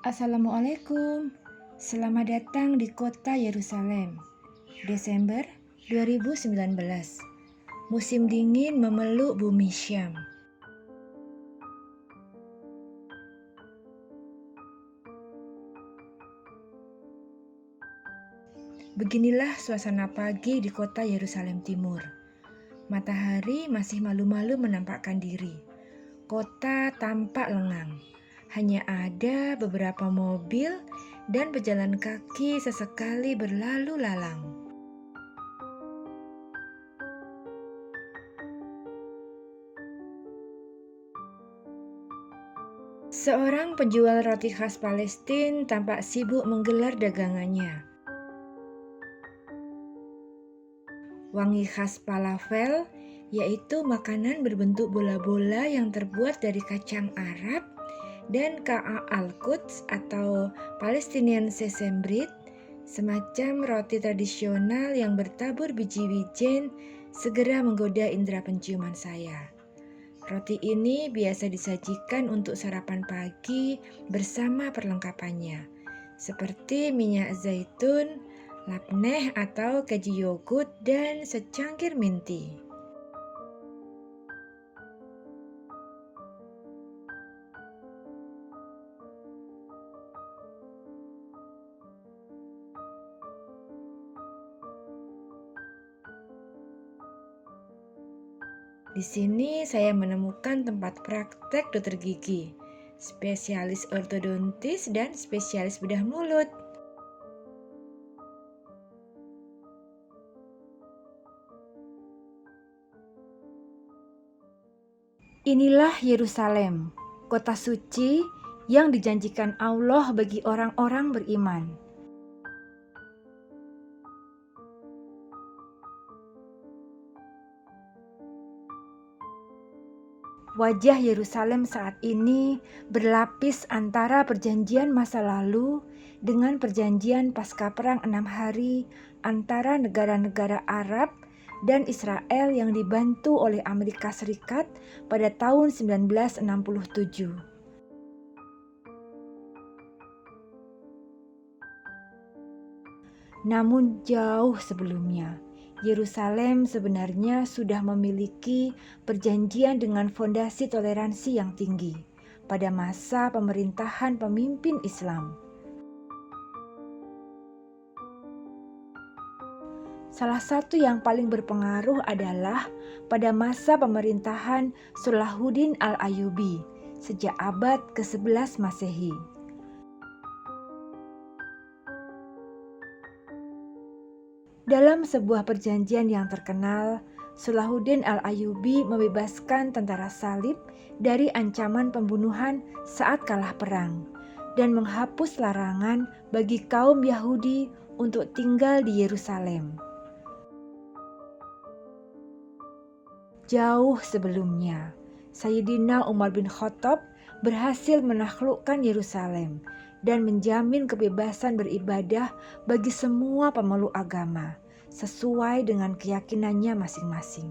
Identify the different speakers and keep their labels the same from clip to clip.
Speaker 1: Assalamualaikum. Selamat datang di kota Yerusalem. Desember 2019. Musim dingin memeluk bumi Syam. Beginilah suasana pagi di kota Yerusalem Timur. Matahari masih malu-malu menampakkan diri. Kota tampak lengang. Hanya ada beberapa mobil dan pejalan kaki sesekali berlalu lalang. Seorang penjual roti khas Palestina tampak sibuk menggelar dagangannya. Wangi khas falafel, yaitu makanan berbentuk bola-bola yang terbuat dari kacang Arab, dan ka'a al-Quds atau Palestinian sesame bread, semacam roti tradisional yang bertabur biji wijen, segera menggoda indera penciuman saya. Roti ini biasa disajikan untuk sarapan pagi bersama perlengkapannya, seperti minyak zaitun, labneh atau keju yogurt, dan secangkir minti. Di sini saya menemukan tempat praktek dokter gigi, spesialis ortodontis, dan spesialis bedah mulut. Inilah Yerusalem, kota suci yang dijanjikan Allah bagi orang-orang beriman. Wajah Yerusalem saat ini berlapis antara perjanjian masa lalu dengan perjanjian pasca perang 6 hari antara negara-negara Arab dan Israel yang dibantu oleh Amerika Serikat pada tahun 1967. Namun jauh sebelumnya, Yerusalem sebenarnya sudah memiliki perjanjian dengan fondasi toleransi yang tinggi pada masa pemerintahan pemimpin Islam. Salah satu yang paling berpengaruh adalah pada masa pemerintahan Salahuddin Al-Ayyubi sejak abad ke-11 Masehi. Dalam sebuah perjanjian yang terkenal, Salahuddin Al-Ayyubi membebaskan tentara salib dari ancaman pembunuhan saat kalah perang dan menghapus larangan bagi kaum Yahudi untuk tinggal di Yerusalem. Jauh sebelumnya, Sayyidina Umar bin Khattab berhasil menaklukkan Yerusalem dan menjamin kebebasan beribadah bagi semua pemeluk agama, sesuai dengan keyakinannya masing-masing.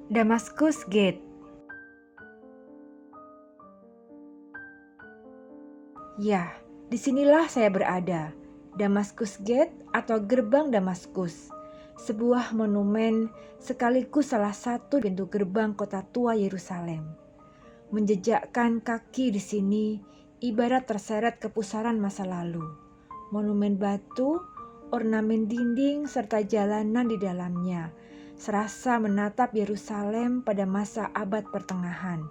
Speaker 1: Damaskus Gate. Ya, disinilah saya berada, Damaskus Gate atau Gerbang Damaskus. Sebuah monumen sekaligus salah satu pintu gerbang kota tua Yerusalem. Menjejakkan kaki di sini ibarat terseret ke pusaran masa lalu. Monumen batu, ornamen dinding, serta jalanan di dalamnya serasa menatap Yerusalem pada masa abad pertengahan.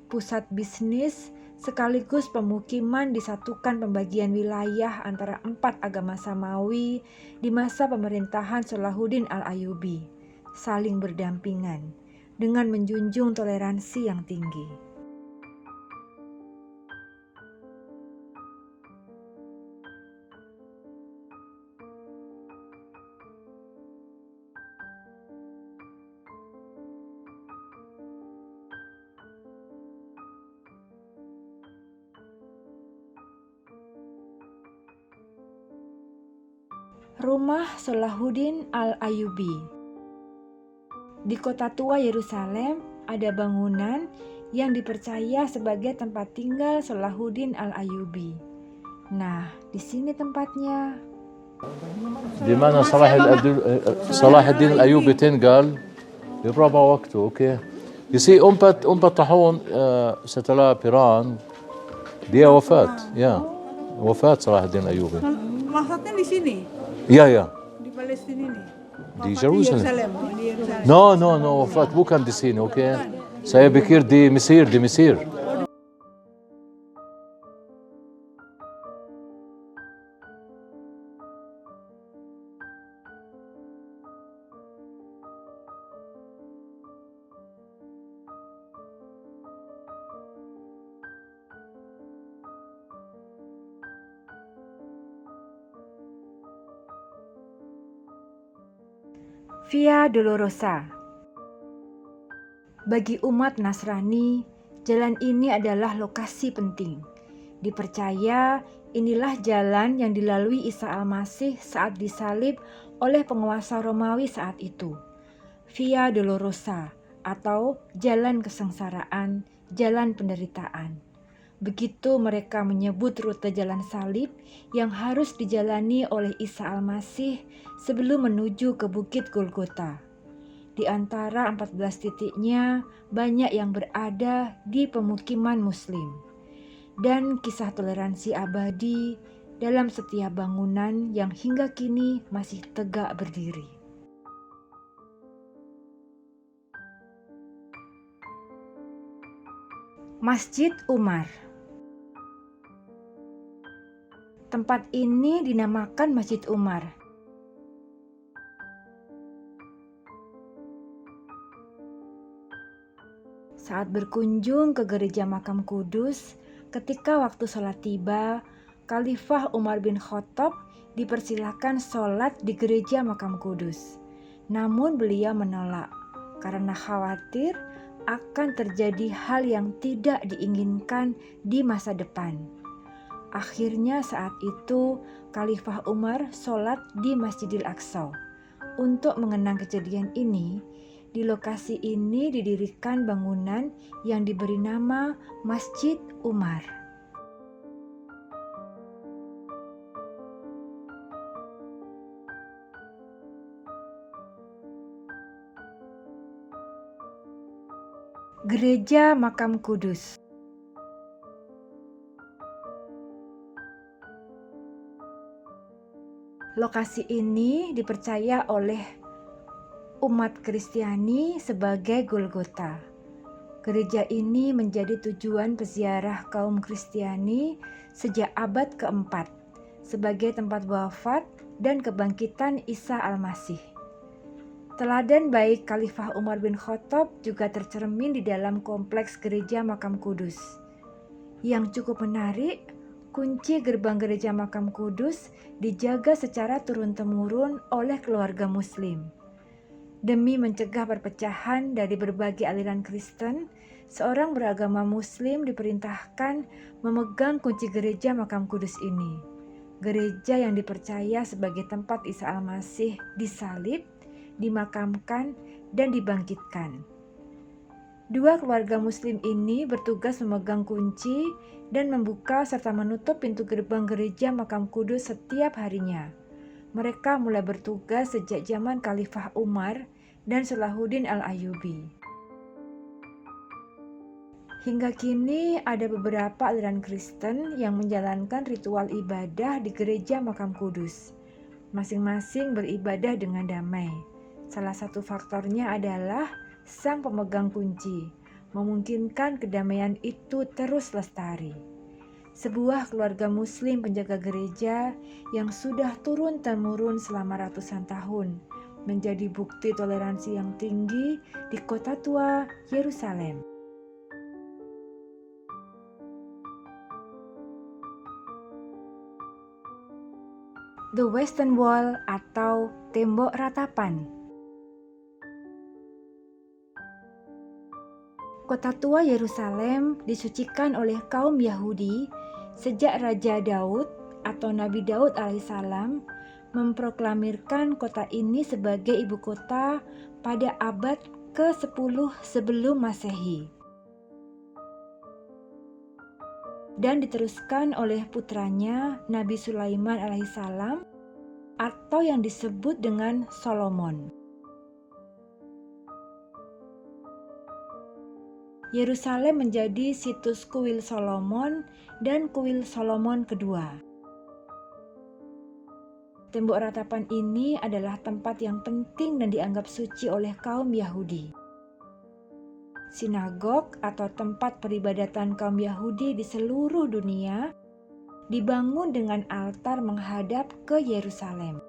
Speaker 1: Pusat bisnis sekaligus pemukiman disatukan pembagian wilayah antara 4 agama Samawi di masa pemerintahan Salahuddin Al-Ayyubi, saling berdampingan dengan menjunjung toleransi yang tinggi. Rumah Salahuddin Al-Ayyubi. Di kota tua Yerusalem ada bangunan yang dipercaya sebagai tempat tinggal Salahuddin Al-Ayyubi. Nah, di sini tempatnya.
Speaker 2: Di mana صلاح الدين الأيوبي تنقل بربع وقته. اوكي يصير أمبت طاحون ستلا بيران dia wafat ya wafat صلاح الدين الأيوبي.
Speaker 3: Maksudnya di sini?
Speaker 2: Ya
Speaker 3: Di Palestina ini?
Speaker 2: di Jerusalem.
Speaker 3: Di Yerusalem.
Speaker 2: No wafat bukan di sini. Oke saya pikir di Mesir.
Speaker 1: Via Dolorosa. Bagi umat Nasrani, jalan ini adalah lokasi penting. Dipercaya inilah jalan yang dilalui Isa Al-Masih saat disalib oleh penguasa Romawi saat itu. Via Dolorosa atau jalan kesengsaraan, jalan penderitaan. Begitu mereka menyebut rute jalan salib yang harus dijalani oleh Isa Al-Masih sebelum menuju ke Bukit Golgota. Di antara 14 titiknya, banyak yang berada di pemukiman Muslim. Dan kisah toleransi abadi dalam setiap bangunan yang hingga kini masih tegak berdiri. Masjid Umar. Tempat ini dinamakan Masjid Umar. Saat berkunjung ke gereja Makam Kudus, ketika waktu sholat tiba, Khalifah Umar bin Khattab dipersilakan sholat di gereja Makam Kudus. Namun beliau menolak karena khawatir akan terjadi hal yang tidak diinginkan di masa depan. Akhirnya saat itu Khalifah Umar sholat di Masjidil Aqsa. Untuk mengenang kejadian ini, di lokasi ini didirikan bangunan yang diberi nama Masjid Umar. Gereja Makam Kudus. Lokasi ini dipercaya oleh umat Kristiani sebagai Golgota. Gereja ini menjadi tujuan peziarah kaum Kristiani sejak abad keempat sebagai tempat wafat dan kebangkitan Isa Al-Masih. Teladan baik Khalifah Umar bin Khattab juga tercermin di dalam kompleks gereja Makam Kudus. Yang cukup menarik, kunci gerbang gereja Makam Kudus dijaga secara turun-temurun oleh keluarga Muslim. Demi mencegah perpecahan dari berbagai aliran Kristen, seorang beragama Muslim diperintahkan memegang kunci gereja Makam Kudus ini. Gereja yang dipercaya sebagai tempat Isa Al-Masih disalib, dimakamkan, dan dibangkitkan. Dua keluarga Muslim ini bertugas memegang kunci dan membuka serta menutup pintu gerbang gereja Makam Kudus setiap harinya. Mereka mulai bertugas sejak zaman Khalifah Umar dan Salahuddin Al-Ayyubi. Hingga kini ada beberapa aliran Kristen yang menjalankan ritual ibadah di gereja Makam Kudus. Masing-masing beribadah dengan damai. Salah satu faktornya adalah sang pemegang kunci, memungkinkan kedamaian itu terus lestari. Sebuah keluarga Muslim penjaga gereja yang sudah turun-temurun selama ratusan tahun, menjadi bukti toleransi yang tinggi di kota tua Yerusalem. The Western Wall atau tembok ratapan. Kota tua Yerusalem disucikan oleh kaum Yahudi sejak Raja Daud atau Nabi Daud alaihissalam memproklamirkan kota ini sebagai ibu kota pada abad ke-10 sebelum Masehi. Dan diteruskan oleh putranya Nabi Sulaiman alaihissalam atau yang disebut dengan Solomon. Yerusalem menjadi situs kuil Solomon dan kuil Solomon kedua. Tembok ratapan ini adalah tempat yang penting dan dianggap suci oleh kaum Yahudi. Sinagog atau tempat peribadatan kaum Yahudi di seluruh dunia dibangun dengan altar menghadap ke Yerusalem.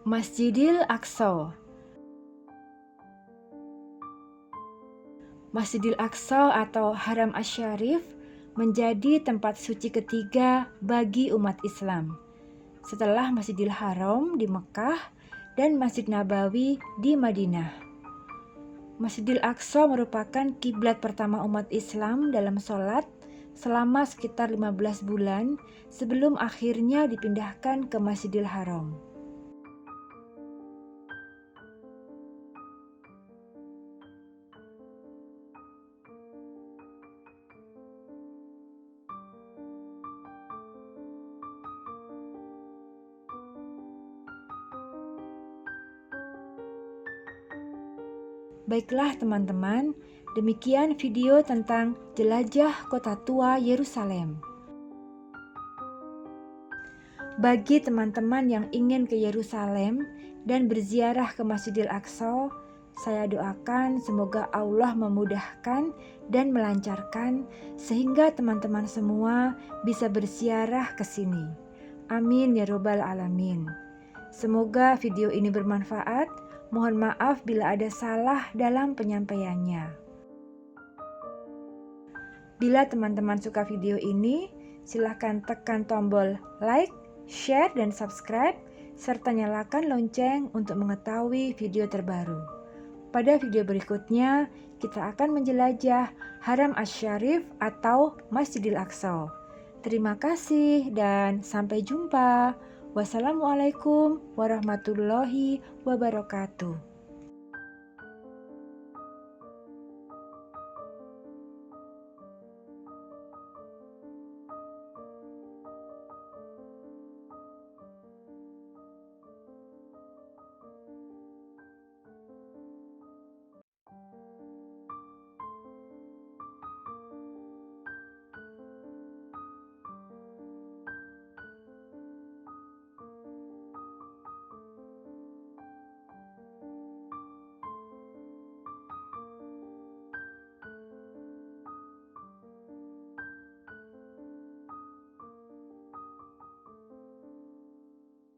Speaker 1: Masjidil Aqsa. Masjidil Aqsa atau Haram Asy-Syarif menjadi tempat suci ketiga bagi umat Islam setelah Masjidil Haram di Mekah dan Masjid Nabawi di Madinah. Masjidil Aqsa merupakan kiblat pertama umat Islam dalam sholat selama sekitar 15 bulan sebelum akhirnya dipindahkan ke Masjidil Haram. Baiklah teman-teman, demikian video tentang jelajah kota tua Yerusalem. Bagi teman-teman yang ingin ke Yerusalem dan berziarah ke Masjidil Aqsa, saya doakan semoga Allah memudahkan dan melancarkan sehingga teman-teman semua bisa berziarah ke sini. Amin ya robbal alamin. Semoga video ini bermanfaat. Mohon maaf bila ada salah dalam penyampaiannya. Bila teman-teman suka video ini, silahkan tekan tombol like, share, dan subscribe, serta nyalakan lonceng untuk mengetahui video terbaru. Pada video berikutnya, kita akan menjelajah Haram Asy-Syarif atau Masjidil Aqsa. Terima kasih dan sampai jumpa. Wassalamualaikum warahmatullahi wabarakatuh.